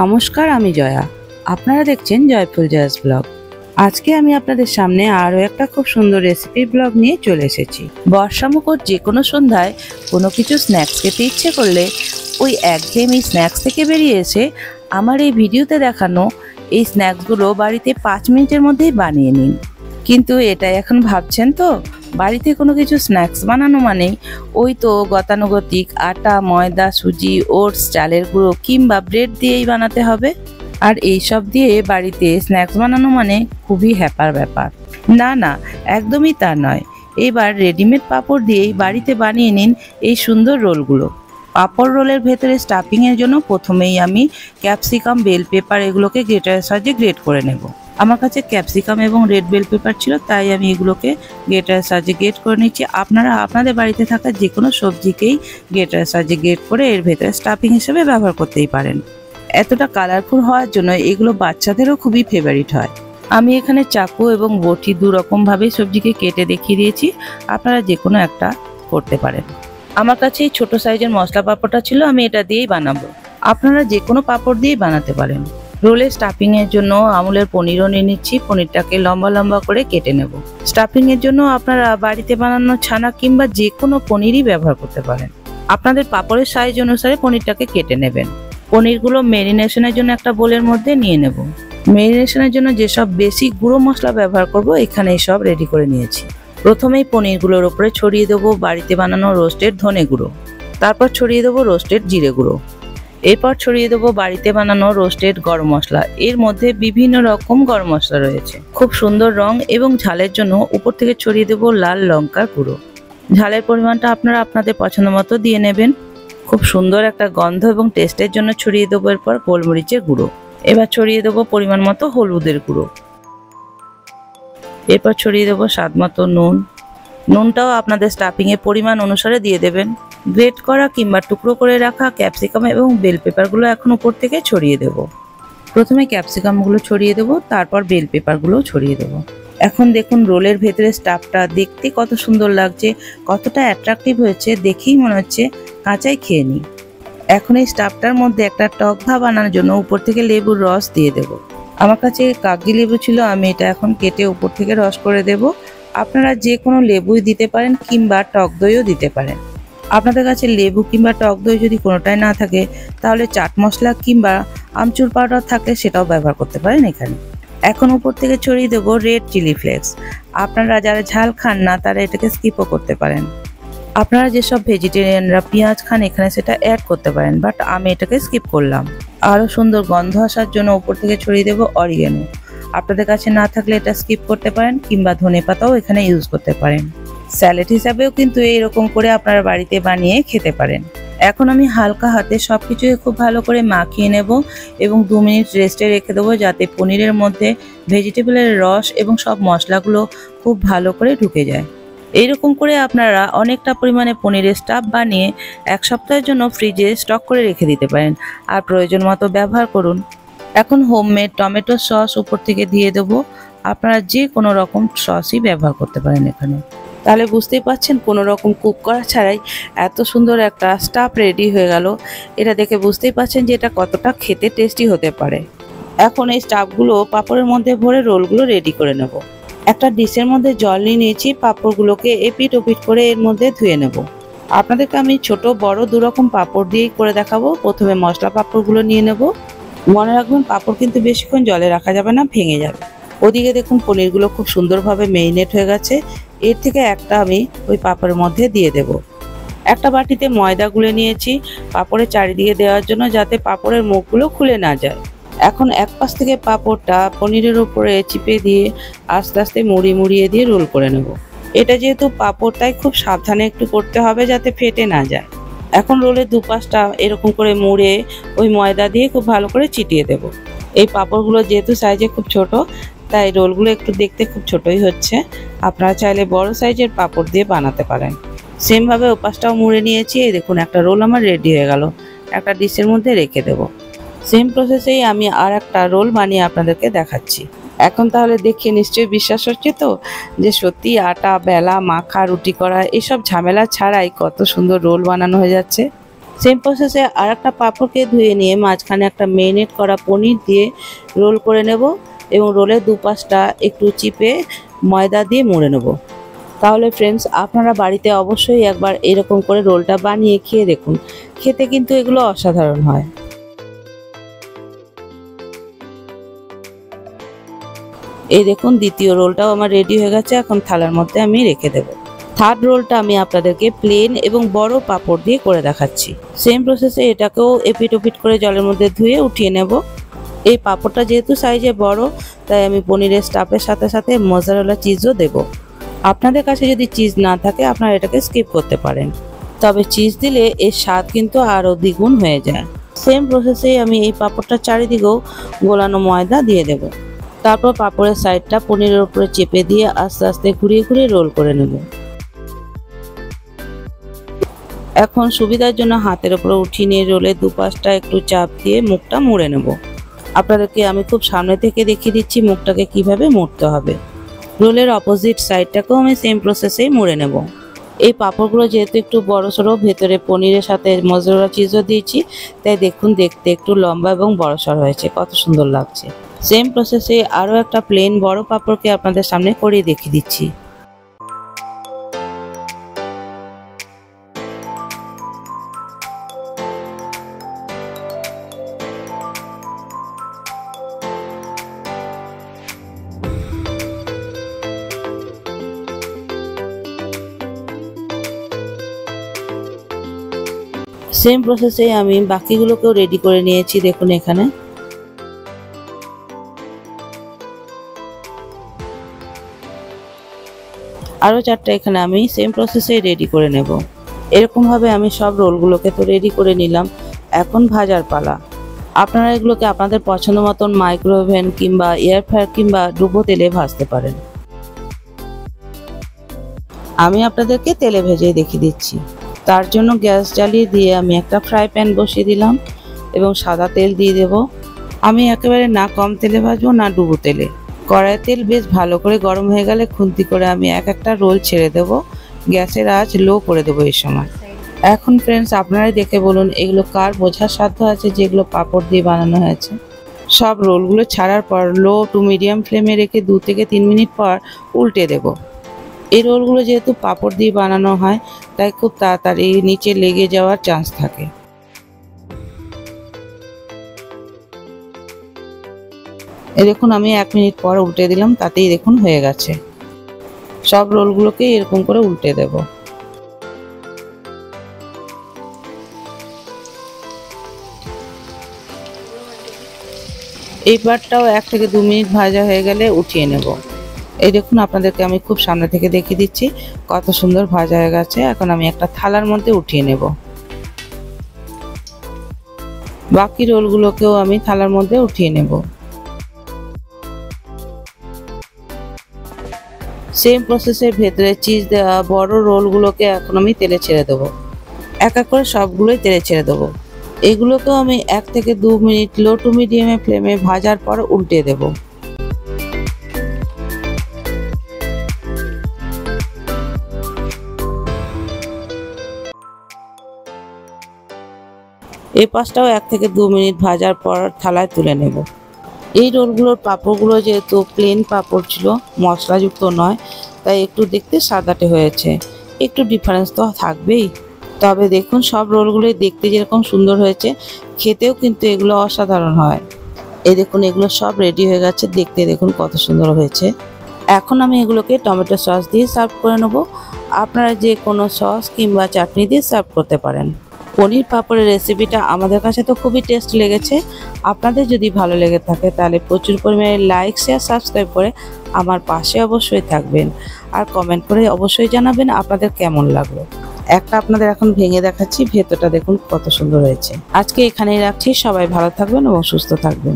নমস্কার, আমি জয়া। আপনারা দেখছেন জয়ফুল জয়াস ব্লগ। আজকে আমি আপনাদের সামনে আরও একটা খুব সুন্দর রেসিপি ব্লগ নিয়ে চলে এসেছি। বর্ষামুখর যে কোনো সন্ধ্যায় কোনো কিছু স্ন্যাক্স খেতে ইচ্ছে করলে ওই একঘেয়েমি স্ন্যাক্স থেকে বেরিয়ে এসে আমার এই ভিডিওতে দেখানো এই স্ন্যাক্সগুলো বাড়িতে 5 মিনিটের মধ্যেই বানিয়ে নিন। কিন্তু এটাই এখন ভাবছেন তো, বাড়িতে কোনো কিছু স্ন্যাক্স বানানো মানেই ওই তো গতানুগতিক আটা, ময়দা, সুজি, ওটস, চালের গুঁড়ো কিংবা ব্রেড দিয়েই বানাতে হবে। আর এই সব দিয়ে বাড়িতে স্ন্যাক্স বানানো মানে খুবই হ্যাপার ব্যাপার। না না, একদমই তা নয়। এবার রেডিমেড পাঁপড় দিয়েই বাড়িতে বানিয়ে নিন এই সুন্দর রোলগুলো। পাঁপড় রোলের ভেতরে স্টাফিংয়ের জন্য প্রথমেই আমি ক্যাপসিকাম, বেল পেপার এগুলোকে গ্রেটারের সাহায্যে গ্রেট করে নেব। আমার কাছে ক্যাপসিকাম এবং রেড বেল পেপার ছিল, তাই আমি এগুলোকে গ্রেটারের সাহায্যে গ্রেট করে নিচ্ছি। আপনারা আপনাদের বাড়িতে থাকা যে কোনো সবজিকেই গ্রেটারের সাহায্যে গ্রেট করে এর ভেতরে স্টাফিং হিসেবে ব্যবহার করতেই পারেন। এতটা কালারফুল হওয়ার জন্য এগুলো বাচ্চাদেরও খুবই ফেভারিট হয়। আমি এখানে চাকু এবং বটি দু রকমভাবেই সবজিকে কেটে দেখিয়ে দিয়েছি, আপনারা যে কোনো একটা করতে পারেন। আমার কাছে এই ছোটো সাইজের মশলা পাঁপড়টা ছিল, আমি এটা দিয়েই বানাবো। আপনারা যে কোনো পাঁপড় দিয়েই বানাতে পারেন। রোলের স্টাফিংয়ের জন্য আমুলের পনিরও নিয়ে নিচ্ছি। পনিরটাকে লম্বা লম্বা করে কেটে নেব। স্টাফিংয়ের জন্য আপনারা বাড়িতে বানানো ছানা কিংবা যে কোনো পনিরই ব্যবহার করতে পারেন। আপনাদের পাঁপড়ের সাইজ অনুসারে পনিরটাকে কেটে নেবেন। পনিরগুলো ম্যারিনেশনের জন্য একটা বোলের মধ্যে নিয়ে নেব। ম্যারিনেশনের জন্য যেসব বেসিক গুঁড়ো মশলা ব্যবহার করব এখানে সব রেডি করে নিয়েছি। প্রথমেই পনিরগুলোর ওপরে ছড়িয়ে দেবো বাড়িতে বানানো রোস্টেড ধনে গুঁড়ো, তারপর ছড়িয়ে দেবো রোস্টেড জিরে গুঁড়ো, এরপর ছড়িয়ে দেবো বাড়িতে বানানো রোস্টেড গরম মশলা। এর মধ্যে বিভিন্ন রকম গরম মশলা রয়েছে। খুব সুন্দর রং এবং ঝালের জন্য উপর থেকে ছড়িয়ে দেবো লাল লঙ্কার গুঁড়ো। ঝালের পরিমাণটা আপনারা আপনাদের পছন্দ মতো দিয়ে নেবেন। খুব সুন্দর একটা গন্ধ এবং টেস্টের জন্য ছড়িয়ে দেবো এরপর গোলমরিচের গুঁড়ো। এবার ছড়িয়ে দেবো পরিমাণ মতো হলুদের গুঁড়ো। এরপর ছড়িয়ে দেবো স্বাদ মতো নুন। নুনটাও আপনাদের স্টাফিংয়ের পরিমাণ অনুসারে দিয়ে দেবেন। গ্রেট করা কিংবা টুকরো করে রাখা ক্যাপসিকাম এবং বেল পেপারগুলো এখন উপর থেকে ছড়িয়ে দেব। প্রথমে ক্যাপসিকামগুলো ছড়িয়ে দেব, তারপর বেল পেপারগুলোও ছড়িয়ে দেব। এখন দেখুন রোলের ভেতরে স্টাফটা দেখতে কত সুন্দর লাগছে, কতটা অ্যাট্রাকটিভ হয়েছে, দেখেই মনে হচ্ছে কাঁচাই খেয়ে নিই। এখন এই স্টাফটার মধ্যে একটা টক ভাব আনার জন্য উপর থেকে লেবুর রস দিয়ে দেব। আমার কাছে কাগজি লেবু ছিল, আমি এটা এখন কেটে উপর থেকে রস করে দেব। আপনারা যে কোনো লেবুই দিতে পারেন কিংবা টক দইও দিতে পারেন। আপনাদের কাছে লেবু কিংবা টক দই যদি কোনোটাই না থাকে তাহলে চাট মশলা কিংবা আমচুর পাউডার থাকলে সেটাও ব্যবহার করতে পারেন এখানে। এখন উপর থেকে ছড়িয়ে দেবো রেড চিলি ফ্লেক্স। আপনারা যারা ঝাল খান না তারা এটাকে স্কিপও করতে পারেন। আপনারা যেসব ভেজিটেরিয়ানরা পেঁয়াজ খান এখানে সেটা অ্যাড করতে পারেন, বাট আমি এটাকে স্কিপ করলাম। আরও সুন্দর গন্ধ আসার জন্য উপর থেকে ছড়িয়ে দেবো অরিগানো। আপনাদের কাছে না থাকলে এটা স্কিপ করতে পারেন কিংবা ধনেপাতাও এখানে ইউজ করতে পারেন। স্যালাড হিসাবেও কিন্তু এইরকম করে আপনারা বাড়িতে বানিয়ে খেতে পারেন। এখন আমি হালকা হাতে সব কিছুকে খুব ভালো করে মাখিয়ে নেব এবং 2 মিনিট রেস্টে রেখে দেবো, যাতে পনিরের মধ্যে ভেজিটেবলের রস এবং সব মশলাগুলো খুব ভালো করে ঢুকে যায়। এইরকম করে আপনারা অনেকটা পরিমাণে পনিরের স্টাফ বানিয়ে 1 সপ্তাহের জন্য ফ্রিজে স্টক করে রেখে দিতে পারেন আর প্রয়োজন মতো ব্যবহার করুন। এখন হোমমেড টমেটো সস উপর থেকে দিয়ে দেবো। আপনারা যে কোনো রকম সসই ব্যবহার করতে পারেন এখানে। তাহলে বুঝতেই পারছেন কোনো রকম কুক করা ছাড়াই এত সুন্দর একটা স্টাফ রেডি হয়ে গেল। এটা দেখে বুঝতেই পারছেন যে এটা কতটা খেতে টেস্টি হতে পারে। এখন এই স্টাফগুলো পাঁপড়ের মধ্যে ভরে রোলগুলো রেডি করে নেব। একটা ডিশের মধ্যে জল নিয়ে নিয়েছি, পাঁপড়গুলোকে এপিট ওপিট করে এর মধ্যে ধুয়ে নেব। আপনাদেরকে আমি ছোট বড় দু রকম পাঁপড় দিয়েই করে দেখাবো। প্রথমে মশলা পাঁপড়গুলো নিয়ে নেব। মনে রাখবেন পাঁপড় কিন্তু বেশিক্ষণ জলে রাখা যাবে না, ভেঙে যাবে। ওদিকে দেখুন পনিরগুলো খুব সুন্দরভাবে মেরিনেট হয়ে গেছে। এর থেকে একটা আমি ওই পাঁপড়ের মধ্যে দিয়ে দেব। একটা বাটিতে ময়দা গুলে নিয়েছি পাঁপড়ের চারিদিকে দেওয়ার জন্য, যাতে পাঁপড়ের মুখগুলো খুলে না যায়। এখন এক পাশ থেকে পাঁপড়টা পনিরের উপরে চিপে দিয়ে আস্তে আস্তে মুড়িয়ে দিয়ে রোল করে নেব। এটা যেহেতু পাঁপড় তাই খুব সাবধানে একটু করতে হবে যাতে ফেটে না যায়। এখন রোলের দুপাশটা এরকম করে মুড়ে ওই ময়দা দিয়ে খুব ভালো করে চিটিয়ে দেব। এই পাঁপড়গুলো যেহেতু সাইজে খুব ছোট, তাই রোলগুলো একটু দেখতে খুব ছোটই হচ্ছে। আপনারা চাইলে বড় সাইজের পাঁপড় দিয়ে বানাতে পারেন। সেমভাবে ওপাশটাও মুড়ে নিয়েছি। এই দেখুন একটা রোল আমার রেডি হয়ে গেল। একটা ডিশের মধ্যে রেখে দেব। সেম প্রসেসেই আমি আর একটা রোল বানিয়ে আপনাদেরকে দেখাচ্ছি। এখন তাহলে দেখে নিশ্চয়ই বিশ্বাস হচ্ছে তো যে সত্যি আটা বেলা, মাখা, রুটি করা এসব ঝামেলা ছাড়াই কত সুন্দর রোল বানানো হয়ে যাচ্ছে। সেম প্রসেসে আর একটা পাঁপড়কে ধুয়ে নিয়ে মাঝখানে একটা মেরিনেট করা পনির দিয়ে রোল করে নেব এবং রোলের দুপাশটা একটু চিপে ময়দা দিয়ে মুড়ে নেব। তাহলে ফ্রেন্ডস, আপনারা বাড়িতে অবশ্যই একবার এরকম করে রোলটা বানিয়ে খেয়ে দেখুন, খেতে কিন্তু এগুলো অসাধারণ হয়। এই দেখুন, দ্বিতীয় রোলটাও আমার রেডি হয়ে গেছে, এখন থালার মধ্যে আমি রেখে দেব। থার্ড রোলটা আমি আপনাদেরকে প্লেন এবং বড় পাঁপড় দিয়ে করে দেখাচ্ছি। সেম প্রসেসে এটাকেও এপিট ওপিট করে জলের মধ্যে ধুয়ে উঠিয়ে নেব। এই পাঁপড়টা যেহেতু সাইজে বড়, তাই আমি পনিরের স্টাফের সাথে সাথে মোজারেলা চিজও দেব। আপনাদের কাছে যদি চিজ না থাকে আপনারা এটাকে স্কিপ করতে পারেন, তবে চিজ দিলে এর স্বাদ কিন্তু আরও দ্বিগুণ হয়ে যায়। সেম প্রসেসে আমি এই পাঁপড়টার চারিদিকেও গোলানো ময়দা দিয়ে দেব। তারপর পাঁপড়ের সাইডটা পনিরের উপরে চেপে দিয়ে আস্তে আস্তে ঘুরিয়ে ঘুরিয়ে রোল করে নেব। এখন সুবিধার জন্য হাতের উপরে উঠিয়ে নিয়ে রোলের দুপাশটা একটু চাপ দিয়ে মুখটা মুড়ে নেব। আপনাদেরকে আমি খুব সামনে থেকে দেখিয়ে দিচ্ছি মুখটাকে কিভাবে মুড়তে হবে। রোলের অপোজিট সাইডটাকেও আমি সেম প্রসেসেই মুড়ে নেব। এই পাঁপড়গুলো যেহেতু একটু বড় সড়ো, ভেতরে পনিরের সাথে মোজারেলা চিজও দিয়েছি, তাই দেখুন দেখতে একটু লম্বা এবং বড় সড় হয়েছে, কত সুন্দর লাগছে। সেম প্রসেসে আরও একটা প্লেন বড় পাঁপড়কে আপনাদের সামনে করিয়ে দেখিয়ে দিচ্ছি। সেম প্রসেসে আমি বাকিগুলোকেও রেডি করে নিয়েছি, দেখুন এখানে। আরও চারটা এখানে আমি সেম প্রসেসেই রেডি করে নেব। এরকমভাবে আমি সব রোলগুলোকে তো রেডি করে নিলাম, এখন ভাজার পালা। আপনারা এগুলোকে আপনাদের পছন্দ মতন মাইক্রোওভেন কিংবা এয়ার ফ্রায়ার কিংবা ডুবো তেলে ভাজতে পারেন। আমি আপনাদেরকে তেলে ভেজে দেখিয়ে দিচ্ছি। তার জন্য গ্যাস জ্বালিয়ে দিয়ে আমি একটা ফ্রাই প্যান বসিয়ে দিলাম এবং সাদা তেল দিয়ে দেব। আমি একেবারে না কম তেলে ভাজবো না ডুবো তেলে। কড়াই তেল বেশ ভালো করে গরম হয়ে গেলে খুন্তি করে আমি এক একটা রোল ছেড়ে দেব। গ্যাসের আঁচ লো করে দেবো এই সময়। এখন ফ্রেন্ডস, আপনারাই দেখে বলুন এগুলো কার বোঝার সাধ্য আছে যেগুলো পাঁপড় দিয়ে বানানো হয়েছে। সব রোলগুলো ছাড়ার পর লো টু মিডিয়াম ফ্লেমে রেখে 2 থেকে 3 মিনিট পর উল্টে দেব। এই রোলগুলো যেহেতু পাঁপড় দিয়ে বানানো হয়, তাই খুব তাড়াতাড়ি নিচে লেগে যাওয়ার চান্স থাকে। এই দেখুন, আমি 1 মিনিট পর উল্টে দিলাম, তাতেই দেখুন হয়ে গেছে। সব রোলগুলোকে এরকম করে উল্টে দেব। এই পার্টটাও 1 থেকে 2 মিনিট ভাজা হয়ে গেলে উঠিয়ে নেব। এই দেখুন, আপনাদেরকে আমি খুব সামনে থেকে দেখিয়ে দিচ্ছি কত সুন্দর ভাজা হয়ে গেছে। এখন আমি একটা থালার মধ্যে উঠিয়ে নেব। বাকি রোলগুলোকেও আমি থালার মধ্যে উঠিয়ে নেব। সেম প্রসেসের ভেতরে চিজ দেওয়া বড় রোলগুলোকে এখন আমি তেলে ছেড়ে দেবো। এক এক করে সবগুলোই তেলে ছেড়ে দেবো। এগুলোকেও আমি 1 থেকে 2 মিনিট লো টু মিডিয়ামে ফ্লেমে ভাজার পর উল্টে দেব। এই পাশটাও 1 থেকে 2 মিনিট ভাজার পর থালায় তুলে নেব। এই রোলগুলোর পাঁপড়গুলো যেহেতু প্লেন পাঁপড় ছিল, মশলাযুক্ত নয়, তাই একটু দেখতে সাদাটে হয়েছে। একটু ডিফারেন্স তো থাকবেই। তবে দেখুন, সব রোলগুলোই দেখতে যেরকম সুন্দর হয়েছে, খেতেও কিন্তু এগুলো অসাধারণ হয়। এই দেখুন, এগুলো সব রেডি হয়ে গেছে, দেখতে দেখুন কত সুন্দর হয়েছে। এখন আমি এগুলোকে টমেটো সস দিয়ে সার্ভ করে নেব। আপনারা যে কোনো সস কিংবা চাটনি দিয়ে সার্ভ করতে পারেন। পনির পাঁপড়ের রেসিপিটা আমাদের কাছে তো খুবই টেস্ট লেগেছে। আপনাদের যদি ভালো লেগে থাকে তাহলে প্রচুর পরিমাণে লাইক, শেয়ার, সাবস্ক্রাইব করে আমার পাশে অবশ্যই থাকবেন। আর কমেন্ট করে অবশ্যই জানাবেন আপনাদের কেমন লাগলো। একটা আপনাদের এখন ভেঙে দেখাচ্ছি, ভেতরটা দেখুন কত সুন্দর হয়েছে। আজকে এখানেই রাখছি, সবাই ভালো থাকবেন এবং সুস্থ থাকবেন।